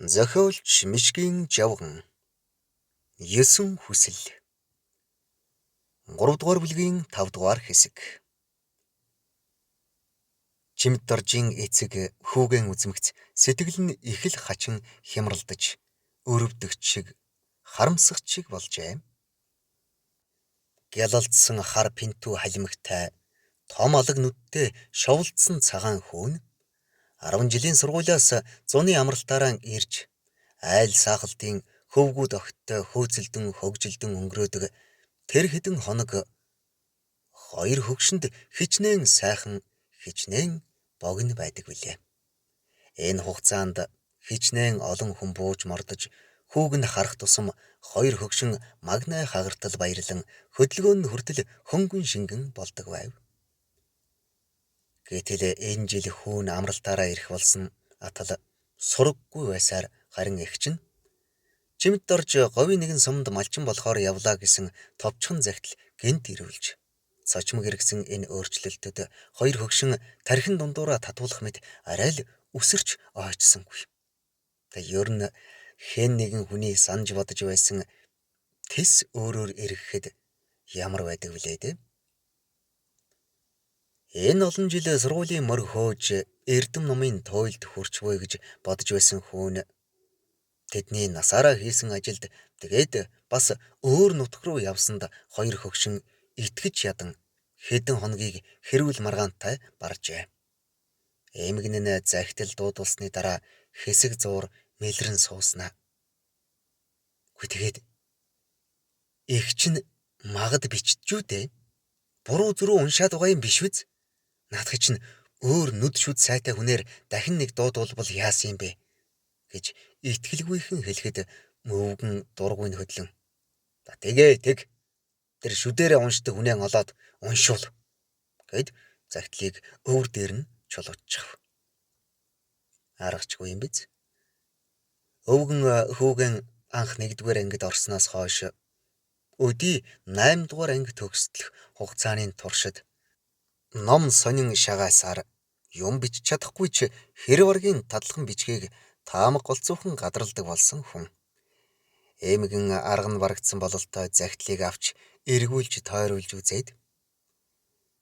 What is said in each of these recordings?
Зохиолч Мишгийн Жавган 9 хүсэл 3 дугаар бүлгийн 5 дугаар хэсэг. Чимд доржийн эцэг хүүгэн үзмэгц сэтгэл нь их л хачин хямралдаж өрөвдөгч шиг харамсах чиг болжээ. Гялалдсан хар пинтүү халимагтай том алаг нүдтэй шовлдсон цагаан хүүн 10 жилийн сургуулиас зуны амралтаараа ирж айл саахалтын хөвгүүд огттой хөөцөлдөн хөгжилдөн өнгөрөөдөг тэр хэдэн хоног хоёр хөгшөнд хичнээн сайхан хичнээн богино байдаг билээ. Энэ хугацаанд хичнээн олон хүн бууж мордож хүүг нь харах тусам хоёр хөгшин магнай хагартал баярлан хөдөлгөөнд хүртэл хөнгөн шингэн болдог байв. Гэтэл энэ жил хүүн амралтаараа ирэх болсон атал сураггүй байсаар харин эгч нь чимд дорж говийн нэгэн сумд малчин болохоор явлаа гэсэн товчхон захидал гэнт ирүүлж цочмог иргсэн энэ өөрчлөлтөд хоёр хөгшин тархин дундуураа татуулах мэт арай л өсөрч ойчсангүй. Ер нь хэн нэгэн хүний санаж бодож байсан тэс өөрөөр эргэхэд ямар байдаг вүлээ дээ? Энэ олон жил сургуулийн морь хөөж эрдэм номын туйлд хүрч буй гэж бодож байсан хүүн тэдний насаараа хийсэн ажилд тэгээд бас өөр нутг руу явсанд хоёр хөгшин итгэж ядан хэдэн хоногийг хэрүүл маргаантай баржээ. Эмгэн нь захидал дуудулсны дараа хэсэг зуур мэлрэн сууснаа. Тэгээд эгч нь магад биччихүү дээ. Буруу зүрүү уншаад байгаа юм биш үз? Наадах чинь өөр нүд шүд сайтай хүнээр дахин нэг дуудулбал яасан юм бэ гэж итгэлгүйхэн хэлэхэд мөвгөн дургүйн хөдлөн. Тэгээ тэг. Тэр шүдээрээ уншдаг хүнээ олоод уншуул гэд загтлыг өвөр дээр нь чулууччихв. Аргачгүй юм биз? Өвгөн хүүгэн анх 1-р ангид орсноос хойш өдий 8 дугаар анги төгсдөх хугацааны туршид ном сонин шагаасаар юм бич чадахгүй ч хэр баргийн тадлан бичгийг таамаг голцоохон гадралдаг болсон хүн. Эмгэн арга нь барагдсан бололтой захидлыг авч эргүүлж тойруулж үзээд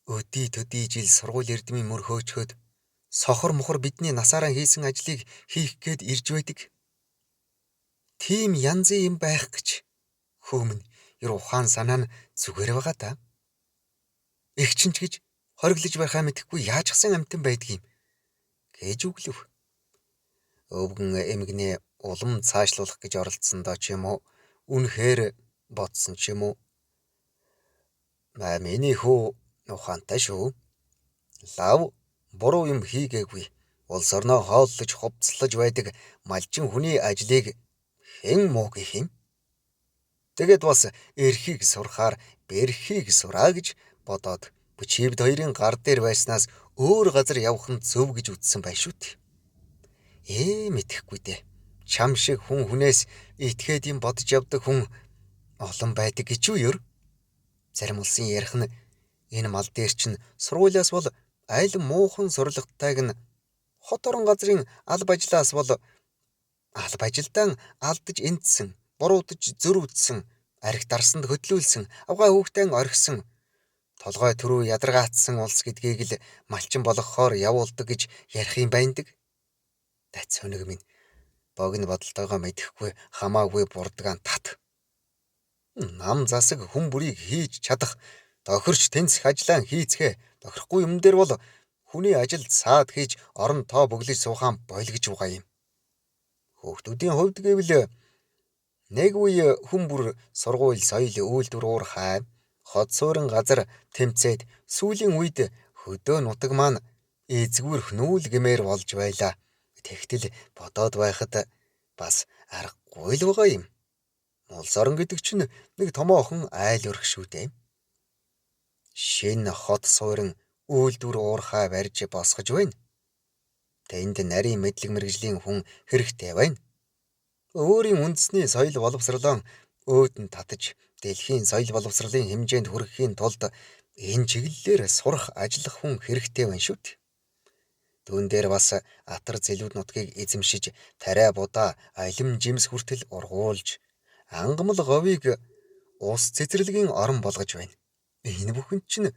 өдий төдий жил сургууль эрдмийн мөр хөөчхөд сохор мохор бидний насаараа хийсэн ажлыг хийх гээд ирж байдаг. Тийм янзын юм байх гэж хөөмн ер ухаан санаа нь зүгээр байгаа да. Эгчин ч гэж хориглож байхаа мэдэхгүй яаж гсэн амтан байдгийг гэж үглэв. Өвгөн эмгэнээ улам цаашлуулах гэж оролдсондоо ч юм уу үнэхээр бодсон ч юм уу. Миний хүү ухаантай шүү. Лав буруу юм хийгээгүй. Улс орноо хооллож хувцлаж байдаг малчин хүний ажлыг хэн муу гэх юм? Тэгээд бас эрхийг сурахаар бэрхийг сураа гэж бодоод Бүчивд хоёрын гар дээр байснаас өөр газар явах нь зөв гэж үзсэн байх шүү дээ. Мэдэхгүй дээ. Чам шиг хүн хүнээс итгээд юм бодож явдаг хүн олон байдаг гэж юу? Зарим улсын ярих нь энэ мал дээр чинь сургуулиас бол айл муухан сурлагтайг нь хот орон газрын алба ажлаас бол алба ажилдаан алдаж энтсэн, буруудаж зөрүүцсэн, арх дарсанд хөдлүүлсэн, авгаа хүүхдэн орхисон толгой төрөө ядаргаатсан улс гэдгийг л малчин болгохоор явуулдаг гэж ярих юм байдаг. Тац хөнөг минь богино бодолтойгоо мэдэхгүй хамаагүй бурдгаан тат. Нам засаг хүн бүрийг хийж чадах тохирч тэнцэх ажлаа хийцгээ тохирохгүй юм дээр бол хүний ажилд саад хийж орон тоо бөглөж суухаан болгож байгаа юм. Хүүхдүүдийн хувьд гэвэл нэг үе хүн бүр сургууль соёл үйлдвэр уурхай хот суурин газар тэмцээд сүүлийн үед хөдөө нутаг маань эзгүүр хнүүл гэмээр болж байлаа. Тэгтэл бодоод байхад бас аргагүй л байгаа юм. Улс орон гэдэг чинь нэг томоохон айл өрх шүү дээ. Шинэ хот суурин үйлдвэр уурхай барьж босгож байна. Тэнд нарийн мэдлэг мэргэжлийн хүн хэрэгтэй байна. Өөрийн үндэсний соёл боловсролоо өөдөн татаж дэлхийн соёл боловсролын хэмжээнд хүрэхийн тулд энэ чиглэлээр сурах ажиллах хүн хэрэгтэй байна шүү дээ. Түүн дээр бас атар зэлүүд нутгийг эзэмшиж, тариа будаа, алим жимс хүртэл ургуулж, ангамл говийг ус цэцэрлэгийн орон болгож байна. Энэ бүхэн чинь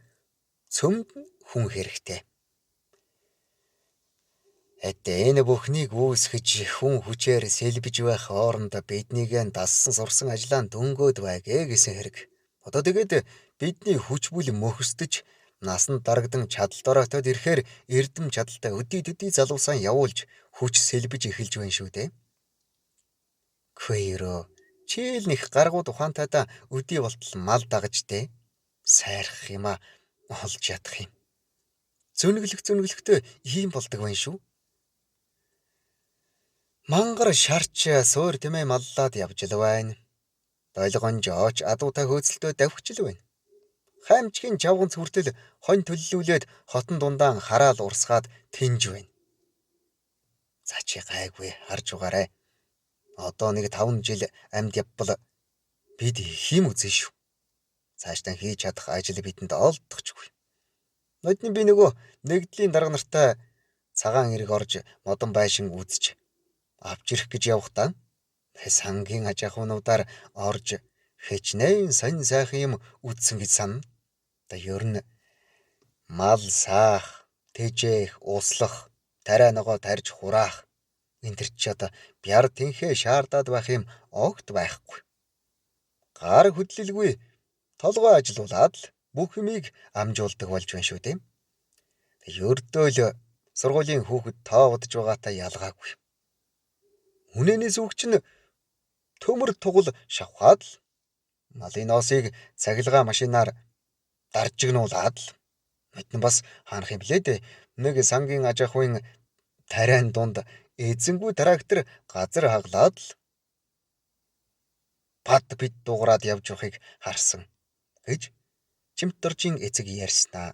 цөмд нь хүн хэрэгтэй. Энэ бүхнийг үүсгэж хүн хүчээр сэлбэж байх хооронд биднийг дассан сурсан ажиллаа дөнгөөд байгээ гэсэн хэрэг. Одоо тэгээд бидний хүч бүл мөхсдөж насанд дарагдан чадал дороотод ирэхээр эрдэм чадалтай өдий залуусаа явуулж хүч сэлбэж эхэлж байна шүү дээ. Хөөөрөө чийл них гаргууд ухаантайдаа өдий болтол мал дагаж дээ. Сайрах юм а олж ядах юм. Зүнэглэхтэй ийм болдог байна шүү. Мангар шарч суур тэмээ маллаад явж л байна. Долгон жооч адуутай хөөцөлтөө давхиж л байна. Хаймчгийн жавганц хүртэл хонь төллүүлээд хотон дундаан хараал урсгаад тэнж байна. За чи гайгүй харж угаарай. Одоо нэг 5 жил амьд явбал бид хийм үзэн шүү. Цаашдаа хийж чадах ажил бидэнд олддогчгүй. Нодны би нөгөө нэгдлийн дарга нартай цагаан эрэг орж модон байшин үзэж авч ирэх гэж явахдаа сангийн аж ахуйнуудаар орж хичнээн сонь сайхан юм үтсэн гэж санана. Та ер нь мал саах, тэжээх, услах, тариа ногоо тарьж хураах энэ төр чи одоо бяр тэнхээ шаардаад байх юм огт байхгүй. Гар хөдлөлгүй толгой ажилуулад л бүх юмыг амжуулдаг болж байна шүү дээ. Ердөө л сургуулийн хүүхэд тоовдож байгаатай ялгаагүй. Үнэнээс үг чинь төмөр тугал шавхаад л малын ноосыг цахилгаан машинаар даржигнуулаад л мэдэн бас хаанах юм блэ дээ. Нэг сангийн аж ахуйн тариан дунд эзэнгүй трактор газар хаглаад л пад бит дуурайд явж байхыг харсан гэж Чимтдоржийн эцэг ярьснаа.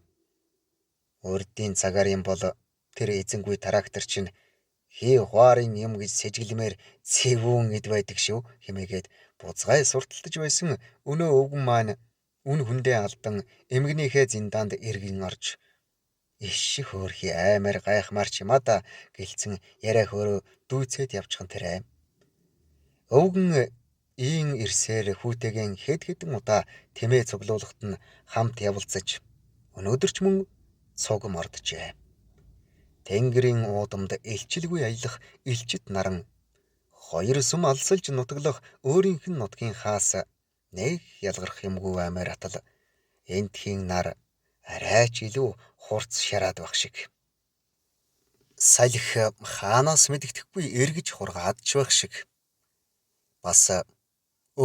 Урдийн цагаар юм бол тэр эзэнгүй трактор чинь хий хуарын юм гэж сэжиглэмээр цэвүүн эд байдаг шүү хэмээгээд буцгай сурталтаж байсан өнөө өвгөн маань үн хүндээ алдан эмгэнийхээ зиндаанд эргэн орж иш хөөрхи аймаар гайхмаар чимаада гэлцэн яриа хөөрөө дүүцээд явчихан тэрэ. Өвгөн ийн ирсээр хүүтэйгэн хэд хэдэн удаа тэмээ цуглуулахад нь хамт явалцаж өнөөдөр ч мөн цуг морджээ. Тэнгэрийн уудамд элчилгүй аялах элчит наран хоёр сүм алсалж нутаглах өөрийнх нь нутгийн хаас нэг ялгарх юмгүй аймаар атал энтхийн нар арайч илүү хурц шараад байх шиг. Салхи хаанаас мэддэхгүй эргэж хургаад ч байх шиг. Бас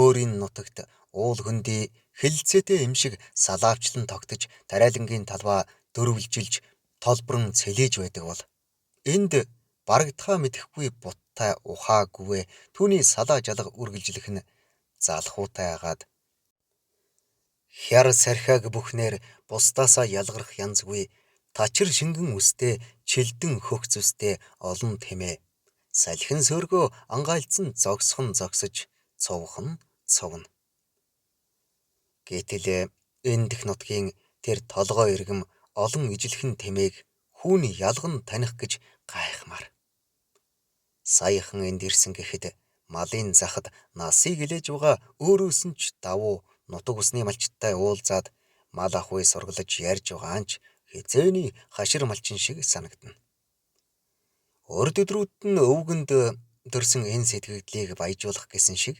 өөрийн нутагт уул хөндөй хилцээтэй юм шиг салаавчлан тогтож тариалангийн талбай дөрвөлжилж толборон цэлээж байдаг бол энд барагдхаа мэдэхгүй буттай ухаагүй түүний салаа жалга үргэлжлэх нь залхуутай агаад хяр сархиаг бүхнээр бусдаасаа ялгарх янзгүй тачир шингэн үстэй чилдэн хөгц үстэй олон тэмээ салхин сөргөө ангаалцсан зогсхон зогсож цовхон цовно. Гэтэл энэ дэх нутгийн тэр толгой иргэм олон ижилхэн тэмээг хүүн ялган таних гэж гайхмаар. Саяхан энд ирсэн гэхэд малын захад насыг илээж байгаа өөрөөс нь ч давуу нутаг усны малчтай уулзаад мал ахуй сургалж ярьж байгаанч хизээний хашир малчин шиг санагдана. Урд өдрүүд нь өвгөнд дөрсөн энэ сэтгэгдлийг баяжуулах гэсэн шиг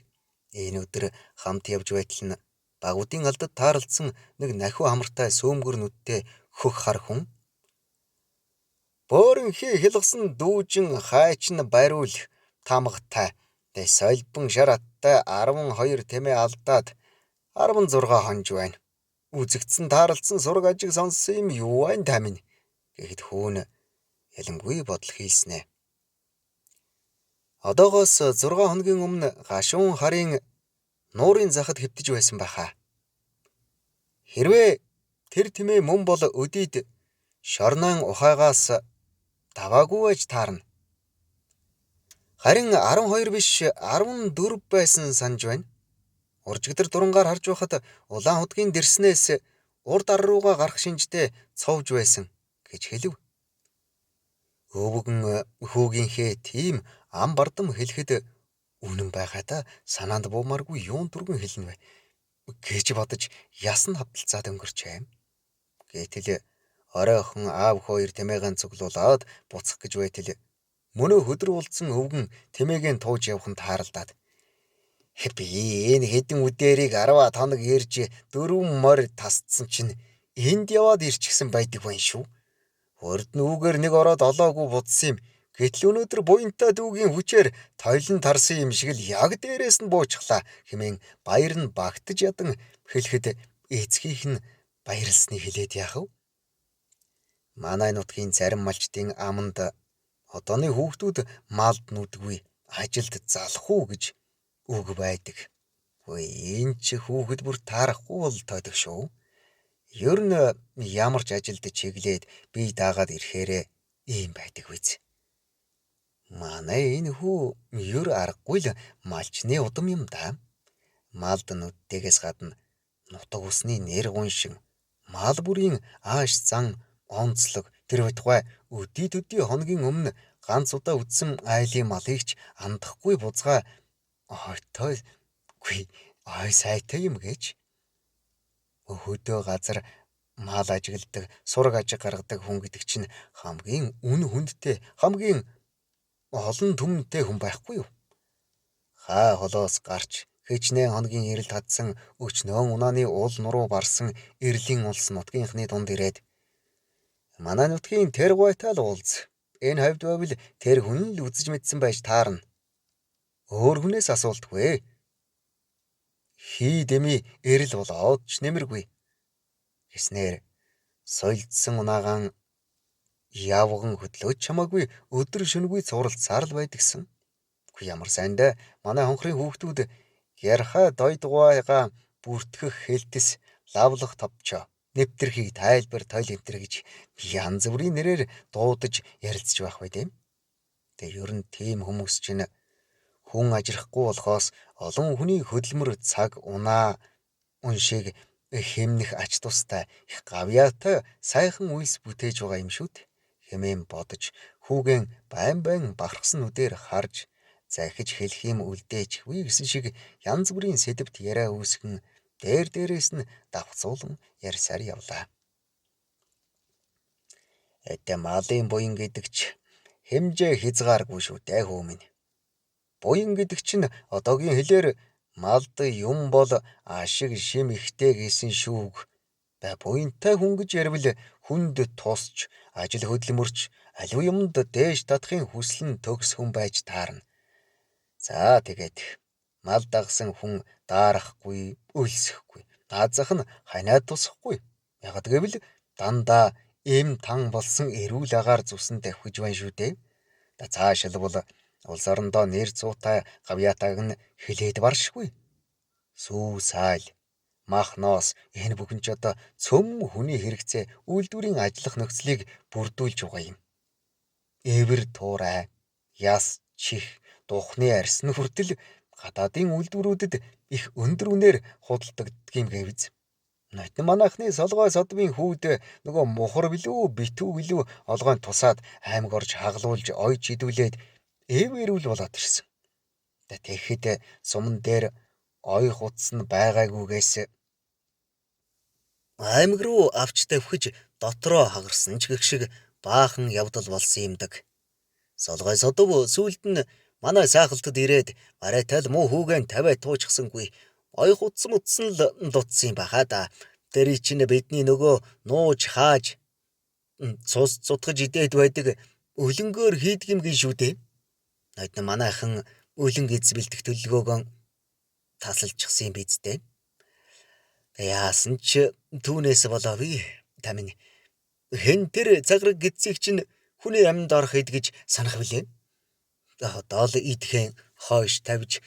энэ өдөр хамт явж байтал нь багуудын алдад таарлцсан нэг нахиу хамартай сөөмгөр нүдтэй хөх хар хүн боорынхий хилгсан дүүжин хайчин бариул тамгатай тэ солбон шараттай 12 тэмээ алдаад 16 хонж байна. Үзэгдсэн таарлцсан сураг ажиг сонссон юм юу байна тамин гэхэд хүүн ялангуй бодол хийснэ. Одоогоос 6 хоногийн өмнө гашуун харын нуурын захад хэвтэж байсан байхаа. Хэрвээ тэр тэмээ мөн бол өдийд шорнон ухаагаас даваагүй байж таарна. Харин 12 биш 14 байсан санаж байна. Уржигдэр дурангаар харж байхад улаан худгийн дэрснээс урд ар руугаа гарах шинжтэй цовж байсан гэж хэлв. Өвгөн хүүгийнхээ тийм ам бардам хэлэхэд үнэн байгаадаа санаанд буумааргүй юун түргэн хэлнэ вэ гэж бодож ясан хавталцаад өнгөрчээ. Гэтэл оройхон аав хоёр тэмээгийн цуглуулад буцах гэж байтал мөнөө хөдөр уулзсан өвгөн тэмээгийн тууж яваханд тааралдаад би энэ хэдэн үдэрийг 10 хоног ирж 4 морь тасцсан чинь энд яваад ирчихсэн байдаг байна шүү. Урд нүгээр нэг ороод олоогүй будсан юм. Гэтэл өнөөдөр буянтай дүүгийн хүчээр тойлон тарсан юм шиг л яг дээрээс нь буучглаа хэмээн баяр нь багтаж ядан хэлэхэд эцгийнх нь баярлсныг хэлээд яах вэ? Манай нутгийн зарим малчдын аманд одооны хүүхдүүд малд нүдгүй ажилд залах уу гэж үг байдаг. Үй энэ ч хүүхэд бүр таарахгүй бол тойдог шүү. Ер нь ямар ч ажилд чиглээд бие даагаад ирэхээрээ ийм байдаг биз. Манай энэ хүү ер аргагүй л малчны удам юм да. Малд нүдтэйгээс гадна нутаг усны нэр гуншин мал бүрийн ааш зан онцлог тэр байтугай өдий хоногийн өмнө ганц удаа үдсэн айлын малыг ч андахгүй бузгаа ой сайтай юм гэж өдөө газар мал ажигладаг сураг ажиг гаргадаг хүн гэдэг чинь хамгийн үн хүндтэй хамгийн олон түмэнтэй хүн байхгүй юу? Хаа холоос гарч хичнээн хоногийн эрэлт хадсан өчнөөн унааны уул нуруу барсан эрлийн улс нутгийнхны дунд ирээд манай нутгийн тэр гуйтай л уулз. Энэ хавьд байвал тэр хүн л үзэж мэдсэн байж таарна. Өөр хүнээс асуултгүй. Хий дэми эрэл болоод ч нэмэргүй. Гэснээр соёлдсон унаагаан явган хөдлөөч чамаагүй өдөр шөнөгүй цувралцаар л байдгсан. Үгүй ямар сайндаа манай хонхрын хүүхдүүд ярхаа дойдгуйгаа бүртгэх хэлтэс лавлах товчоо нэвтрхийг тайлбар тойл энтер гэж янз бүрийн нэрээр дуудаж ярилцж байх бай тийм. Тэгээ ер нь тийм хүмүүс чинь хүн ажирахгүй болохоос олон хүний хөдөлмөр цаг унаа уншиг хэмнэх ач тустай их гавьяатай сайхан үйлс бүтээж байгаа юм шүү дээ. Хэмээн бодож хүүгэн байн бахархсан нүдээр харж захиж хэлэх юм үлдээчихвээ гэсэн шиг янз бүрийн сэдвт яриа үүсгэн дээрээс нь давхцуулан ярьсаар явлаа. Эдэ малын буян гэдэг ч хэмжээ хязгааргүй шүү дээ хүү минь. Буян гэдэг чинь одоогийн хэлээр малд юм бол ашиг шим ихтэй гэсэн шүүг. Буянтай хүн гэж ярил хүнд тусч ажил хөдөлмөрч аливаа юмд дээш татахын хүсэл нь төгс хүн байж таарна. За тэгээд мал дагсан хүн даарахгүй, өлсөхгүй. Наазах нь ханаад тусахгүй. Ягд гэвэл дандаа эм тан болсон эрүүл агаар зүсэн тавхиж байна шүү дээ. Цаашил бол улс орондоо нэр цуутай гавьяатайг нь хилээд баршгүй. Сүү сайл махноос энэ бүхэн ч одоо цөм хүний хэрэгцээ үйлдвэрийн ажиллах нөхцөлийг бүрдүүлж байгаа юм. Эвэр туурай, яс чих, духны арьс нь хүртэл гадаадын үйлдвэрүүдэд их өндөр үнээр худалдагддаг юм гэвз. Нотны манайхны солгой содмын хүүд нөгөө мухар билүү битүү билүү олгойн тусаад аймаг орж хаглуулж ойж хідүүлээд эвэрүүл болоод ирсэн. Тэгэхэд суман дээр ой хуц нь байгаагүйгээс аймаг руу авч тавхиж дотроо хагарсан ч гэх шиг баахан явдал болсон юмдаг. Солгой содов сүүлд нь манай сайхалтад ирээд арайтал муу хүүгэн тавиа туучсангүй ой хуц мутсан л дутсан юм баха да. Тэр чинь бидний нөгөө нууж хааж цус цутгаж идээд байдаг өлөнгөөр хийдэг юм гин шүү дээ. Нойд манайхан өлөн гиз бэлдэх төлөвлөгөөгөө тасалчихсан юм биз дээ. Яасан ч түүнээс болоогүй тамин хэн тэр цаграг гидсийг чинь хүний амьд орох идгэж санах билээ. Одоо л идэхэн хойш тавьж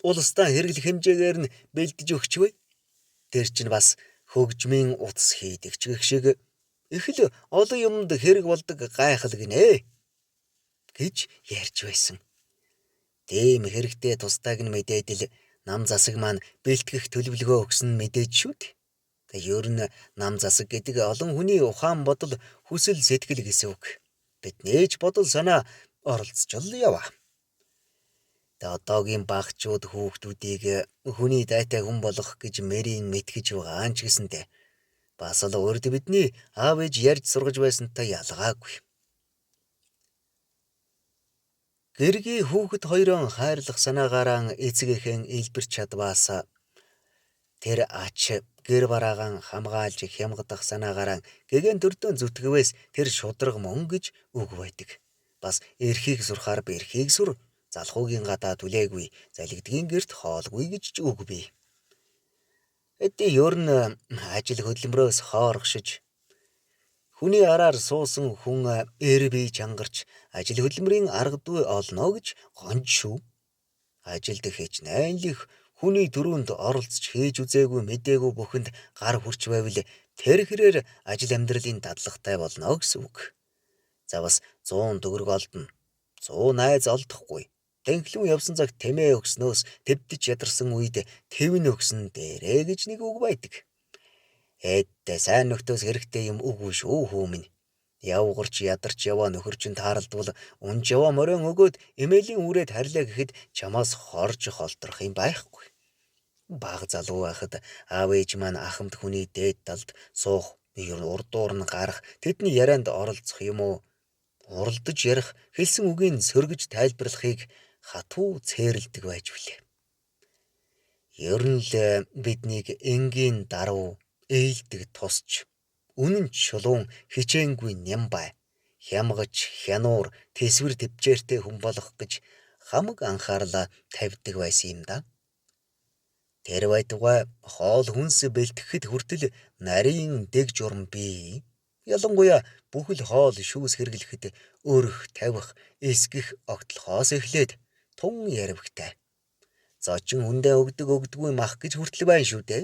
улстай хэрэглэх хэмжээгээр нь бэлдэж өгчвэ. Тэр чинь бас хөгжмийн утас хийдэг ч гэх шиг их л олон юмд хэрэг болдог гайхал гинэ гэж ярьж байсан. Дэм хэрэгтэй тустайг нь мэдээд л нам засаг маань бэлтгэх төлөвлөгөө өгсөн мэдээж шүү дээ. Тэгээ ер нь нам засаг гэдэг олон хүний ухаан бодол хүсэл сэтгэл гэсэн үг. Бид нээж бодол санаа оролцож яваа. Тэ одоогийн багчууд хүүхдүүдийг хүний дайтай хүн болгох гэж мэрийн мэтгэж байгаа ч гэсэнтэй бас л урд бидний аав ээж ярьж сургаж байсантай ялгаагүй. Гэргийн хүүхэд хоёроо хайрлах санаагаараа эцэг эхэн илбэрч чадваас тэр ач гэр бараагаан хамгаалж хямгадах санаагаараа гэгэн дөрдөн зүтгэвээс тэр шудраг мөн гэж үг байдаг. Бас эрхийг сурахаар бэрхийг сур, залхуугийн гадаа түлээгүй, залгидгийн герт хоолгүй гэж ч үг бий. Эдийн ер нь ажил хөдөлмөрөөс хооргошиж хүний араар суусан хүн эр бие чангарч ажил хөдөлмөрийн аргадүй олно гэж гонж шүү. Ажилд хийж найнлих хүний төрөнд оролцож хийж үзээгүй мэдээгүй бүхэнд гар хүрч байвал тэр хэрээр ажил амьдралын дадлагтай болно гэсэн үг. За бас 100 төгрөг олдно. 100 найз олдохгүй. Тэнхлэн явсан цагт тэмээ өгснөөс твдэж ядарсан үед твн өгсөн дээрээ гэж нэг үг байдаг. Эддээ сайн нөхдөөс хэрэгтэй юм үгүй шүү хүү минь. Явгарч ядарч яваа нөхөр чинь тааралдвал унж яваа морин өгөөд эмээлийн үрээд харьлаа гэхэд чамаас хорж холтрох юм байхгүй. Баг залуу байхад аав ээж маань ахмад хүний дээд талд суух, урдуур нь гарах, тэдний ярианд оролцох юм уу? Уралдаж ярих, хэлсэн үгийг сөргөж тайлбарлахыг хатуу цээрэлдэг байж билээ. Ер нь л биднийг энгийн даруй ээлдэг тусч үнэн чулуун хичээнгүй нямбай хямгач хянуур тэсвэр төвчээртэй хүн болох гэж хамаг анхаарлаа тавьдаг байсан юм да. Тэр байтугай хоол хүнс бэлтгэхэд хүртэл нарийн дэг журам бий. Ялангуяа бүхэл хоол шүүс хэрэглэхэд өрөх, тавих, эсгэх огтлохоос эхлээд тун яривхтай. Зочин хүндээ өгдөггүй мах гэж хүртэл байна шүү дээ.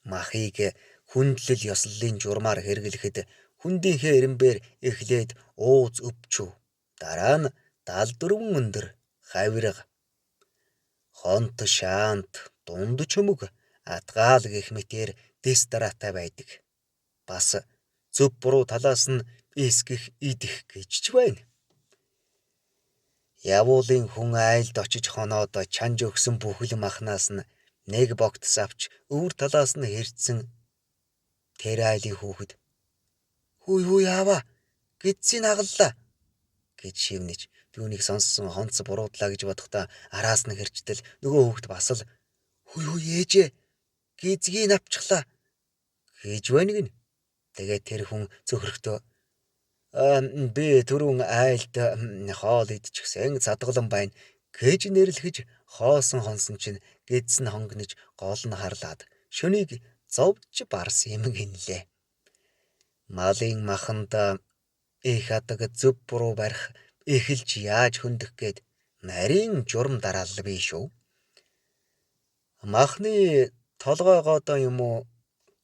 Махыг хүндлэл ёслолын журмаар хэрэглэхэд хүндийнхээ эренбээр эхлээд ууз өвчүү, дараа нь 74 өндөр, хавирга, хонт шаант, дунд чөмөг, атгаал гэх мэтээр дэс дараатай байдаг. Бас зөв буруу талаас нь эсгэх, идэх гэж ч байна. Явуулын хүн айлд очиж хоноод чанж өгсөн бүхэл махнаас нь нэг богтс авч өвөр талаас нь хэрцсэн тэр айлын хүүхэд хүй яава гэдсийг хагаллаа гэж шивнэж түүнийг сонссон хонц буруудлаа гэж бодохдоо араас нь хэрчтэл нөгөө хүүхэд бас л хүй ээжээ гизгийг авчихлаа гэж байна гин. Тэгээд тэр хүн цөхрөхдөө би түрүүн айлд хоол идчихсэн задгалан байна гэж нэрлэхэж хоосон хонсон чинь гэдс нь хонгнож гол нь харлаад шөнийг зовж барсан юм гинлээ. Малын маханд их адаг зөв буруу барих эхэлж яаж хөндөх гээд нарийн журам дараалал бий шүү. Махны толгойгоодоо юм уу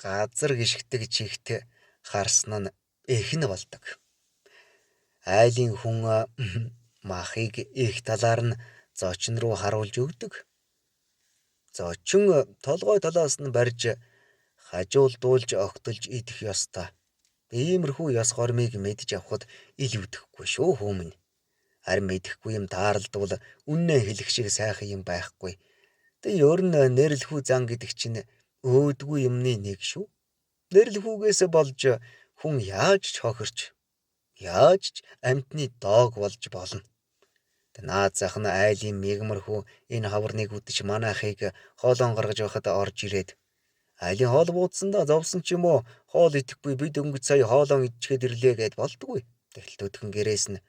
газар гიშгдэг чихт харсан нь эхэн болдог. Айлын хүн махыг их талаар нь зочин руу харуулж өгдөг. Зочин толгой талаас нь барьж хажуулдуулж огтолж идэх ёстой. Иймэрхүү ёс гормыг мэдж авахд илүүдэхгүй шүү хүмүүн. Харин мэдэхгүй юм тааралдвал үннээ хэлэх шиг сайхан юм байхгүй. Тэг ер нь нэрлэхүү зан гэдэг чинь өөдгүй юмны нэг шүү. Нэрлэхүүгээс болж хүн яаж ч хохирч яаж ч амьтны доог болж болно. Наад зах нь айлын мигмархүү энэ хаврныг үдчих манайхыг хоолон гаргаж байхад орж ирээд айлын хоол буудсандаа зовсон ч юм уу хоол идэхгүй бид өнгөц сая хоолон идчихэд ирлээ гэд болдгүй. Тэгэл төдгөн гэрээс нь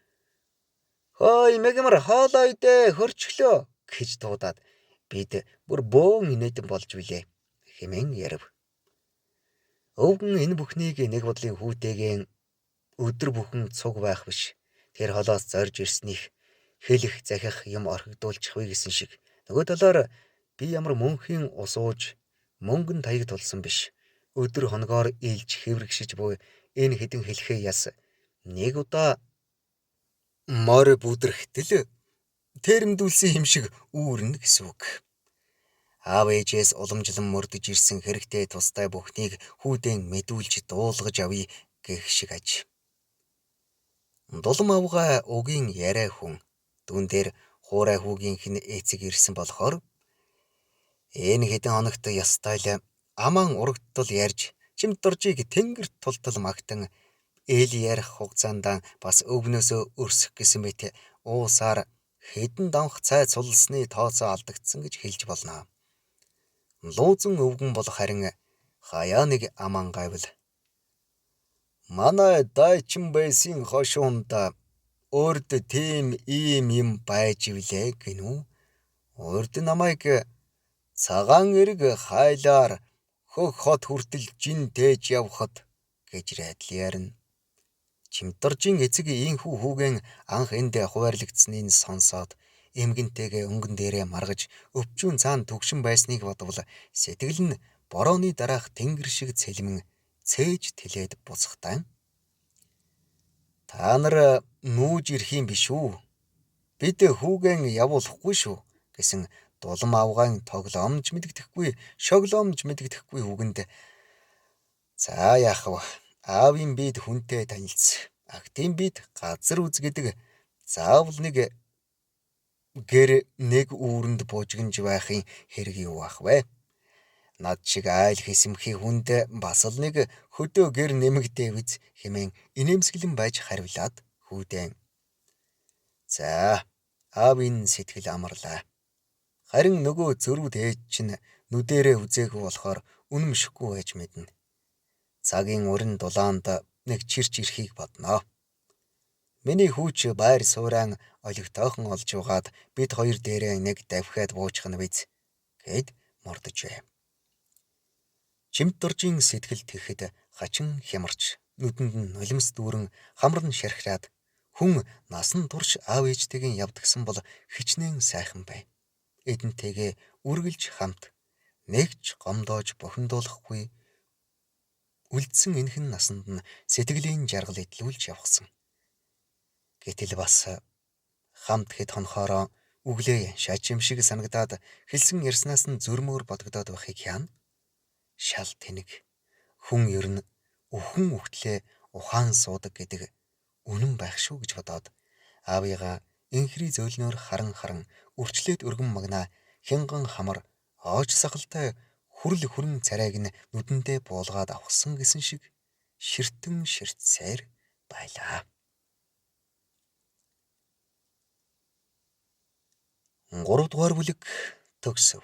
хөөй мигмар хоолоо идэ хөрчлөө гэж дуудаад бид бүр бөөн инээдэн болж билээ хэмээн ярив. Өвгөн энэ бүхнийг нэг бодлын хүүтэйгэн өдөр бүхэн цуг байх биш. Тэр холоос зорж ирснийг хэлэх захих юм орхигдуулчих вэ гэсэн шиг. Нөгөө талаар би ямар мөнхийн усууж мөнгөн таяг тулсан биш. Өдөр хоногоор илж хэврэгшиж буй энэ хэдэн хэлхээ яс нэг удаа мор бүдрэхтэл тэрэмдүүлсэн юм шиг үүрнэ гэсэн үг. Аав ээжээс уламжлан мөрдөж ирсэн хэрэгтэй тустай бүхнийг хүүдэн мэдүүлж дуулгаж авъя гэх шиг аж. Дулам авгаа угийн яриа хүн дүүн дээр хуурай хүүгийнх нь эцэг ирсэн болохоор энэ хэдэн хоногт ястайл амаан урагдтал ярьж Чимдоржийг тэнгэрт тултал магтан эл ярих хугацаанд бас өвгнөөсөө өрсөх гэсэн мэт уусаар хэдэн давх цай цулсны тооцоо алдагдсан гэж хэлж болно. Луузан өвгөн бол харин хаяа нэг аман гайвал манай дайчин байсан хошуунд урд тийм ийм юм байж билээ гинүү. Урд намайг цагаан эрг хайлаар хөх хот хүртэл жин тээж явхад гэж райдлаарна. Чимдоржийн эцэг ийхүү хүүгэн анх энд хуваарлагдсныг сонсоод эмгэнтэйгээ өнгөн дээрээ маргаж өвчүүн цаана түгшин байсныг бодвол сэтгэл нь борооны дараах тэнгэр шиг цэлмэн цээж тэлээд буцахтай. Та нар нүүж ирэх юм биш үү? Бид хүүгэн явуулахгүй шүү гэсэн дулам авгаан тоглоомж мэддэхгүй, шоглоомж мэддэхгүй хүүгэнд за яах вэ? Аавын бид хүнтэй танилц. Агдын бид газар үз гэдэг заавал нэг гэр нэг үүрэнд буужгинж байхын хэрэг юу ах вэ? Над шиг айл хэсэмхий хүнд бас л нэг хөдөө гэр нэмэгдээ биз хэмээн инээмсэглэн байж хариулаад хүүдэн. За аавын сэтгэл амарлаа. Харин нөгөө зөрүүд ээж чинь нүдэрээ үзээгүй болохоор үнэмшихгүй байж мэднэ. Цагийн уран дулаанд нэг чирч ирэхийг бодноо. Миний хүүч байр суурайн олигтойхон олж угаад бид хоёр дээрээ нэг давхиад буучих нь биз гэд мордожээ. Чимдоржийн сэтгэл тэгэхэд хачин хямарч нүдэнд нь нулимс дүүрэн хамар нь шархираад хүн насан турш аав ээжтэйгээ явдгсан бол хичнээн сайхан бай. Эдэнтэйгээ үргэлж хамт нэгч гомдоож бухимдуулахгүй үлдсэн энхэн насанд нь сэтгэлийн жаргал идлүүлж явахсан. Гэтэл бас хамт хэд хонхороо үглээ шаж юм шиг санагдаад хэлсэн ярьснаас нь зөрмөөр бодогдоод байхыг яана. Шал тэнэг хүн ер нь өхөн үхтлээ ухаан суудаг гэдэг үнэн байх шүү гэж бодоод аавыгаа инхри зөөлнөөр харан үрчлээд өргөн магнаа хянган хамар оож сахалтай хүрл хүрэн царайг нь нүдэндээ буулгаад авахсан гэсэн шиг ширтэн ширтсээр байлаа. 3 дугаар бүлэг төгсөв.